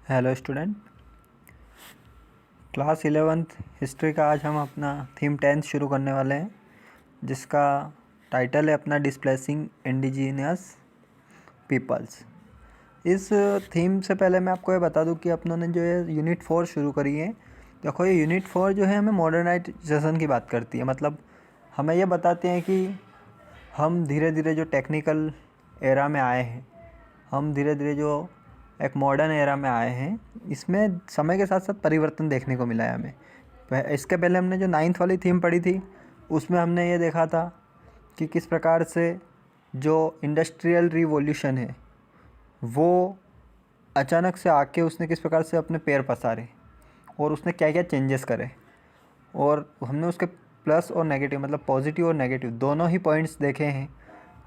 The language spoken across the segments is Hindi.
Hello student. Class 11th history का आज हम अपना थीम 10th शुरू करने वाले हैं, जिसका टाइटल है अपना डिस्प्लेसिंग इंडिजीनियस पीपल्स। इस थीम से पहले मैं आपको ये बता दूं कि अपनों ने जो है यूनिट 4 शुरू करी है। देखो, ये यूनिट 4 जो है हमें मॉडर्नाइजेशन की बात करती है। मतलब हमें ये बताते हैं कि हम धीरे धीरे जो टेक्निकल एरा में आए हैं, हम धीरे धीरे जो एक मॉडर्न एरा में आए हैं, इसमें समय के साथ साथ परिवर्तन देखने को मिला है हमें। इसके पहले हमने जो 9th वाली थीम पढ़ी थी, उसमें हमने ये देखा था कि किस प्रकार से जो इंडस्ट्रियल रिवॉल्यूशन है वो अचानक से आके उसने किस प्रकार से अपने पैर पसारे और उसने क्या क्या चेंजेस करे, और हमने उसके प्लस और नेगेटिव, मतलब पॉजिटिव और नेगेटिव दोनों ही पॉइंट्स देखे हैं।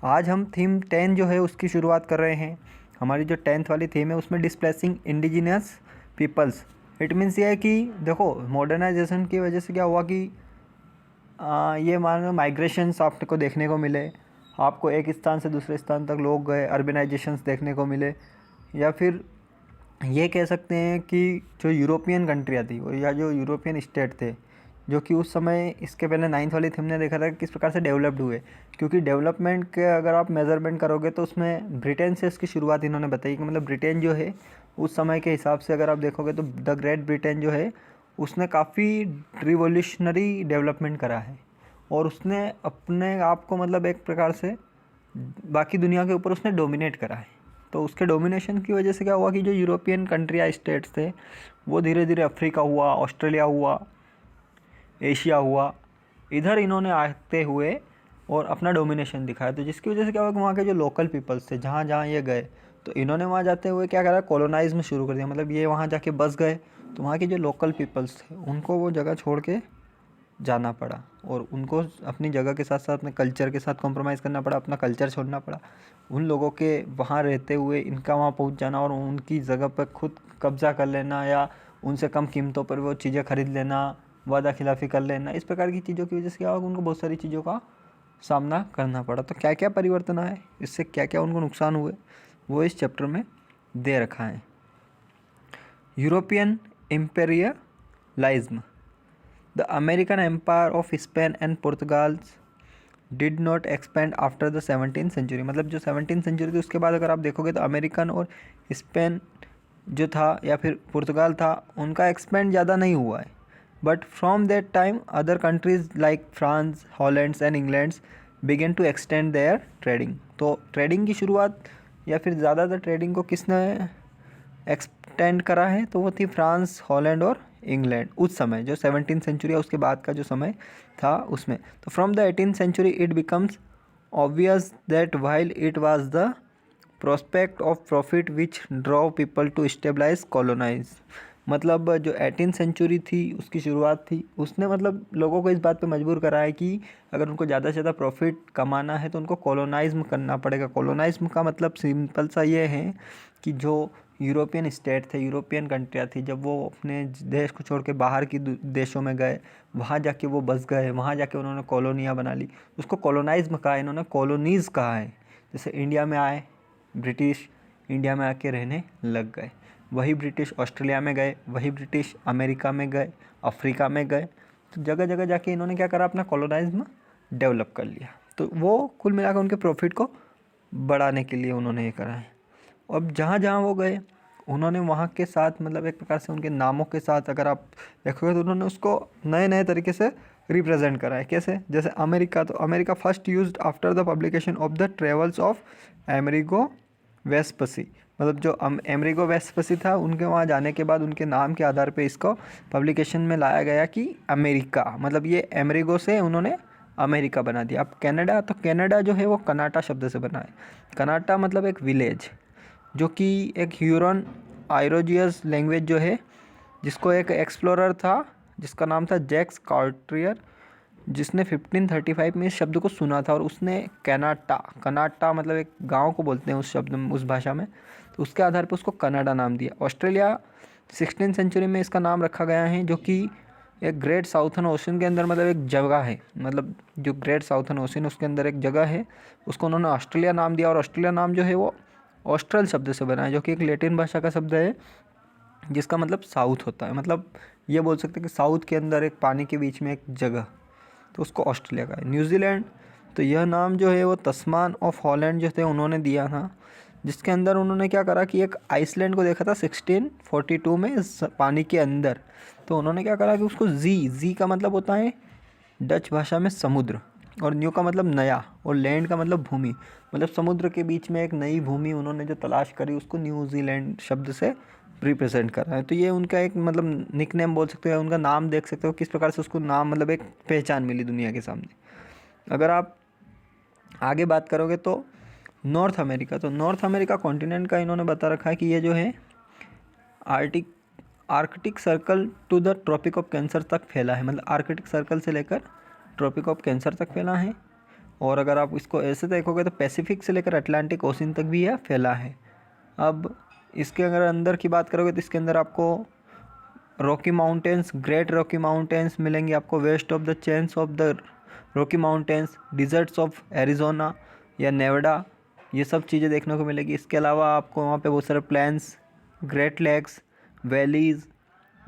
आज हम थीम 10 जो है उसकी शुरुआत कर रहे हैं। हमारी जो 10th वाली थीम है उसमें displacing indigenous peoples. It means ये है कि देखो, मॉडर्नाइजेशन की वजह से क्या हुआ कि ये मान लो माइग्रेशंस आपको देखने को मिले, आपको एक स्थान से दूसरे स्थान तक लोग गए, अर्बनाइजेशंस देखने को मिले, या फिर ये कह सकते हैं कि जो यूरोपियन कंट्रियाँ थी या जो यूरोपियन स्टेट थे, जो कि उस समय इसके पहले 9th वाली थीम ने देखा था कि किस प्रकार से डेवलप्ड हुए। क्योंकि डेवलपमेंट के अगर आप मेज़रमेंट करोगे तो उसमें ब्रिटेन से इसकी शुरुआत इन्होंने बताई कि मतलब ब्रिटेन जो है उस समय के हिसाब से अगर आप देखोगे तो द ग्रेट ब्रिटेन जो है उसने काफ़ी रिवोल्यूशनरी डेवलपमेंट करा है, और उसने अपने आप को मतलब एक प्रकार से बाकी दुनिया के ऊपर उसने डोमिनेट करा है। तो उसके डोमिनेशन की वजह से क्या हुआ कि जो यूरोपियन कंट्री या स्टेट्स थे वो धीरे धीरे अफ्रीका हुआ, ऑस्ट्रेलिया हुआ, एशिया हुआ, इधर इन्होंने आते हुए और अपना डोमिनेशन दिखाया। तो जिसकी वजह से क्या हुआ कि वहाँ के जो लोकल पीपल्स थे, जहाँ जहाँ ये गए, तो इन्होंने वहाँ जाते हुए क्या करा, कॉलोनाइज्म शुरू कर दिया। मतलब ये वहाँ जाके बस गए तो वहाँ के जो लोकल पीपल्स थे उनको वो जगह छोड़ के जाना पड़ा, और उनको अपनी जगह के साथ साथ अपने कल्चर के साथ कॉम्प्रोमाइज़ करना पड़ा, अपना कल्चर छोड़ना पड़ा। उन लोगों के वहाँ रहते हुए इनका वहाँ पहुँच जाना और उनकी जगह पर खुद कब्ज़ा कर लेना, या उनसे कम कीमतों पर वो चीज़ें खरीद लेना, वादा खिलाफ़ी कर लेना, इस प्रकार की चीज़ों की वजह से क्या होगा, उनको बहुत सारी चीज़ों का सामना करना पड़ा। तो क्या क्या परिवर्तन आए, इससे क्या क्या उनको नुकसान हुए, वो इस चैप्टर में दे रखा है। European imperialism. The American empire of Spain and Portugal did not expand after the 17th century. मतलब जो 17th सेंचुरी थी उसके बाद अगर आप देखोगे तो अमेरिकन और स्पेन जो था या फिर पुर्तगाल था, उनका एक्सपेंड ज़्यादा नहीं हुआ है। But from that time other countries like France, Hollands and Englands began to extend their trading. तो ट्रेडिंग की शुरुआत या फिर ज़्यादातर ट्रेडिंग को किसने एक्सटेंड करा है, तो वो थी फ्रांस, हॉलैंड और इंग्लैंड। उस समय जो 17th सेंचुरी है उसके बाद का जो समय था उसमें। तो from the 18th century it becomes obvious that while it was the prospect of profit which draw people to stabilize colonize. मतलब जो 18th सेंचुरी थी उसकी शुरुआत थी, उसने मतलब लोगों को इस बात पे मजबूर करा है कि अगर उनको ज़्यादा से ज़्यादा प्रॉफिट कमाना है तो उनको कॉलोनाइज्म करना पड़ेगा। कॉलोनाइज्म का मतलब सिंपल सा ये है कि जो यूरोपियन स्टेट थे, यूरोपियन कंट्रियाँ थी, जब वो अपने देश को छोड़ के बाहर की देशों में गए, वहाँ जाके वो बस गए, वहाँ जाके उन्होंने कॉलोनियाँ बना ली, उसको कॉलोनाइज्म कहा है, इन्होंने कॉलोनीज़ कहा है। जैसे इंडिया में आए ब्रिटिश, इंडिया में आके रहने लग गए, वही ब्रिटिश ऑस्ट्रेलिया में गए, वही ब्रिटिश अमेरिका में गए, अफ्रीका में गए। तो जगह जगह जाके इन्होंने क्या करा, अपना कॉलोनाइज्म डेवलप कर लिया। तो वो कुल मिलाकर उनके प्रॉफिट को बढ़ाने के लिए उन्होंने ये करा है। अब जहाँ जहाँ वो गए उन्होंने वहाँ के साथ मतलब एक प्रकार से उनके नामों के साथ अगर आप देखोगे तो उन्होंने उसको नए नए तरीके से रिप्रेजेंट करा है। कैसे, जैसे अमेरिका, तो America first used after the publication of the travels of Amerigo Vespucci. मतलब जो अमेरिगो वेस्पसी था, उनके वहाँ जाने के बाद उनके नाम के आधार पे इसको पब्लिकेशन में लाया गया कि अमेरिका, मतलब ये अमेरिगो से उन्होंने अमेरिका बना दिया। अब कनाडा, तो कनाडा जो है वो कनाटा शब्द से बना है। कनाटा मतलब एक विलेज, जो कि एक ह्यूरन आयरोजियस लैंग्वेज जो है, जिसको एक एक्सप्लोरर था जिसका नाम था जैक्स कार्टियर, जिसने 1535 में इस शब्द को सुना था, और उसने कनाटा, कनाटा मतलब एक गांव को बोलते हैं उस शब्द में, उस भाषा में, तो उसके आधार पर उसको कनाडा नाम दिया। ऑस्ट्रेलिया 16th सेंचुरी में इसका नाम रखा गया है, जो कि एक ग्रेट साउथर्न ओशन के अंदर मतलब एक जगह है, मतलब जो ग्रेट साउथर्न ओशन उसके अंदर एक जगह है, उसको उन्होंने ऑस्ट्रेलिया नाम दिया। और ऑस्ट्रेलिया नाम जो है वो ऑस्ट्रल शब्द से बना है, जो कि एक लैटिन भाषा का शब्द है, जिसका मतलब साउथ होता है, मतलब ये बोल सकते हैं कि साउथ के अंदर एक पानी के बीच में एक जगह, तो उसको ऑस्ट्रेलिया का है। न्यूजीलैंड, तो यह नाम जो है वो तस्मान ऑफ हॉलैंड जो थे उन्होंने दिया था, जिसके अंदर उन्होंने क्या करा कि एक आइसलैंड को देखा था 1642 में पानी के अंदर, तो उन्होंने क्या करा कि उसको जी का मतलब होता है डच भाषा में समुद्र, और न्यू का मतलब नया, और लैंड का मतलब भूमि, मतलब समुद्र के बीच में एक नई भूमि उन्होंने जो तलाश करी उसको न्यूजीलैंड शब्द से रिप्रेजेंट कर रहा है। तो ये उनका एक मतलब निकनेम बोल सकते हो, उनका नाम देख सकते हो किस प्रकार से उसको नाम मतलब एक पहचान मिली दुनिया के सामने। अगर आप आगे बात करोगे तो नॉर्थ अमेरिका, तो नॉर्थ अमेरिका कॉन्टिनेंट का इन्होंने बता रखा है कि ये जो है Arctic Circle to the Tropic of Cancer तक फैला है, मतलब आर्कटिक सर्कल से लेकर ट्रॉपिक ऑफ कैंसर तक फैला है। और अगर आप इसको ऐसे देखोगे तो पैसिफिक से लेकर अटलांटिक ओशन तक भी यह फैला है। अब इसके अगर अंदर की बात करोगे तो इसके अंदर आपको Rocky Mountains, great Rocky Mountains मिलेंगे आपको, west of the chains of the Rocky Mountains, deserts of Arizona या नेवाडा, ये सब चीज़ें देखने को मिलेगी। इसके अलावा आपको वहाँ पे बहुत सारे प्लेन्स, ग्रेट लेक्स, वैलीज़,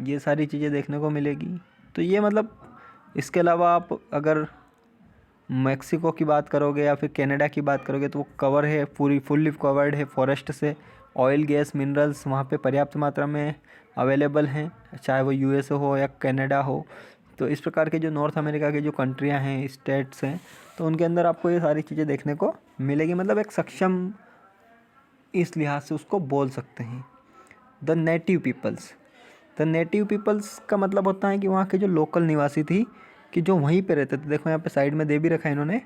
ये सारी चीज़ें देखने को मिलेगी। तो ये मतलब इसके अलावा आप अगर मैक्सिको की बात करोगे या फिर कनाडा की बात करोगे तो वो कवर है, पूरी फुल्ली कवर्ड है फॉरेस्ट से। ऑयल गैस मिनरल्स वहाँ पे पर्याप्त मात्रा में अवेलेबल हैं, चाहे वो यूएसए हो या कनाडा हो। तो इस प्रकार के जो नॉर्थ अमेरिका के जो कंट्रियाँ हैं, स्टेट्स हैं, तो उनके अंदर आपको ये सारी चीज़ें देखने को मिलेगी, मतलब एक सक्षम इस लिहाज से उसको बोल सकते हैं। The native peoples, the native peoples का मतलब होता है कि वहाँ के जो लोकल निवासी थी, कि जो वहीं पे रहते थे। देखो यहाँ पे साइड में दे भी रखा है इन्होंने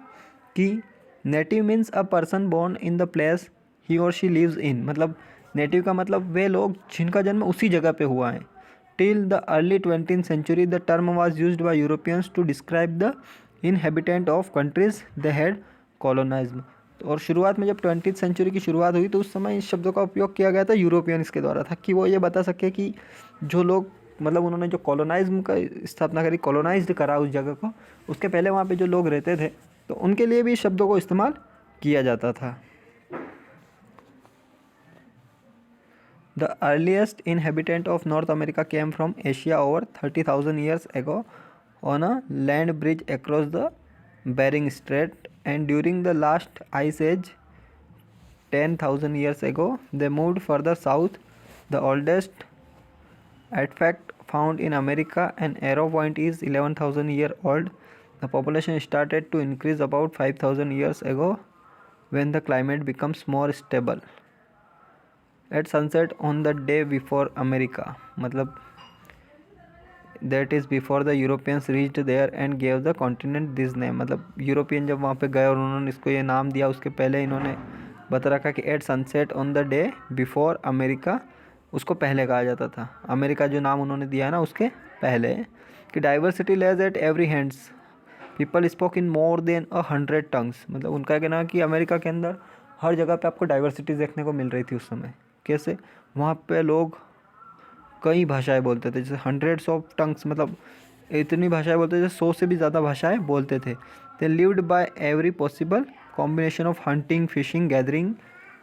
कि native means a person born in the place he और शी लिव्स इन, मतलब नेटिव का मतलब वे लोग जिनका जन्म उसी जगह पे हुआ है। Till the early 20th century the term was used by Europeans to describe the inhabitant of countries they had colonized. और शुरुआत में जब 20th सेंचुरी की शुरुआत हुई तो उस समय इस शब्दों का उपयोग किया गया था यूरोपियंस के द्वारा था, कि वो ये बता सके कि जो लोग मतलब उन्होंने जो कॉलोनाइज्म का स्थापना करी, कॉलोनाइज्ड करा उस जगह को, उसके पहले वहाँ पे जो लोग रहते थे तो उनके लिए भी इस शब्दों को इस्तेमाल किया जाता था। The earliest inhabitant of North America came from Asia over 30,000 years ago on a land bridge across the Bering Strait, and during the last ice age 10,000 years ago they moved further south. The oldest artifact found in America, an arrow point, is 11,000 year old. The population started to increase about 5,000 years ago when the climate becomes more stable. At sunset on the day before America, मतलब that is before the Europeans reached there and gave the continent this name, मतलब यूरोपियन जब वहाँ पे गए और उन्होंने इसको ये नाम दिया, उसके पहले इन्होंने बता रखा कि at sunset on the day before America, उसको पहले कहा जाता था। अमेरिका जो नाम उन्होंने दिया है ना उसके पहले, कि diversity lays at every hands, people spoke in more than 100 tongues, मतलब उनका कहना है कि अमेरिका के अंदर हर जगह पे आपको डाइवर्सिटी देखने को मिल रही थी उस समय। कैसे? वहाँ पे लोग कई भाषाएं बोलते थे, जैसे 100 ऑफ टंग्स, मतलब इतनी भाषाएं बोलते थे, जैसे 100 से भी ज़्यादा भाषाएं बोलते थे। They lived bye every possible combination of hunting, fishing, gathering,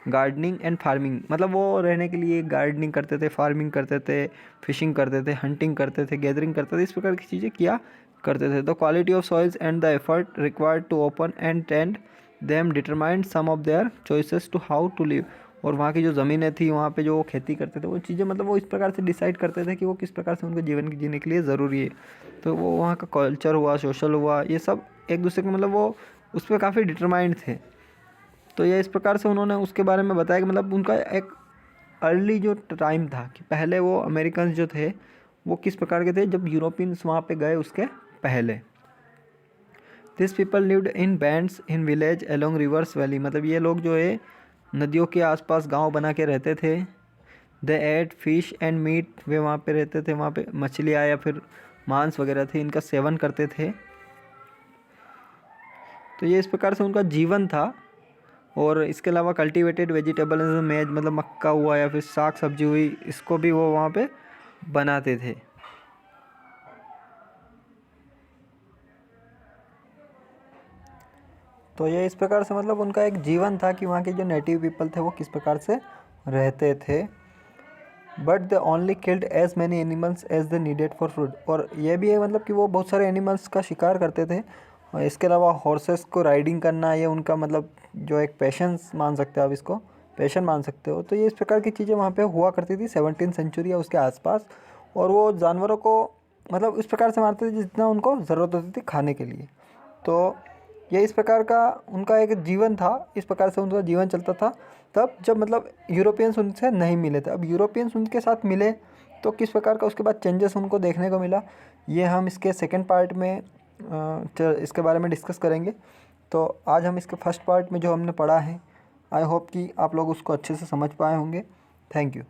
gardening and farming, मतलब वो रहने के लिए गार्डनिंग करते थे, फार्मिंग करते थे, फिशिंग करते थे, हंटिंग करते थे, गैदरिंग करते थे, इस प्रकार की चीज़ें किया करते थे। The quality of soils and the effort required to open and tend them determined some of their choices to how to live, और वहाँ की जो ज़मीनें थी वहाँ पे जो वो खेती करते थे वो चीज़ें मतलब वो इस प्रकार से डिसाइड करते थे कि वो किस प्रकार से उनके जीवन की जीने के लिए ज़रूरी है। तो वो वहाँ का कल्चर हुआ, सोशल हुआ, ये सब एक दूसरे के मतलब वो उस पर काफ़ी डिटरमाइंड थे। तो ये इस प्रकार से उन्होंने उसके बारे में बताया कि मतलब उनका एक अर्ली जो टाइम था कि पहले वो अमेरिकन जो थे वो किस प्रकार के थे जब यूरोपियंस वहाँ पे गए उसके पहले। This people lived in bands in village along reverse valley, मतलब ये लोग जो है नदियों के आसपास गांव बना के रहते थे। दे एट फिश एंड मीट, वे वहाँ पे रहते थे, वहाँ पे मछलियाँ या फिर मांस वगैरह थे, इनका सेवन करते थे। तो ये इस प्रकार से उनका जीवन था। और इसके अलावा कल्टीवेटेड वेजिटेबल मेज, मतलब मक्का हुआ या फिर साग सब्जी हुई, इसको भी वो वहाँ पे बनाते थे। तो ये इस प्रकार से मतलब उनका एक जीवन था कि वहाँ के जो नेटिव पीपल थे वो किस प्रकार से रहते थे। But they only killed as many animals as they needed for food. और ये भी है मतलब कि वो बहुत सारे एनिमल्स का शिकार करते थे। और इसके अलावा हॉर्सेस को राइडिंग करना, ये उनका मतलब जो एक पैशंस मान सकते हो आप, इसको पैशन मान सकते हो। तो ये इस प्रकार की चीज़ें वहाँ पे हुआ करती थी 17th सेंचुरी या उसके आसपास। और वो जानवरों को मतलब इस प्रकार से मारते थे जितना उनको ज़रूरत होती थी खाने के लिए। तो ये इस प्रकार का उनका एक जीवन था, इस प्रकार से उनका जीवन चलता था तब जब मतलब यूरोपियंस उनसे नहीं मिले थे। अब यूरोपियंस उनके साथ मिले तो किस प्रकार का उसके बाद चेंजेस उनको देखने को मिला, ये हम इसके सेकंड पार्ट में इसके बारे में डिस्कस करेंगे। तो आज हम इसके फर्स्ट पार्ट में जो हमने पढ़ा है, आई होप कि आप लोग उसको अच्छे से समझ पाए होंगे। Thank you.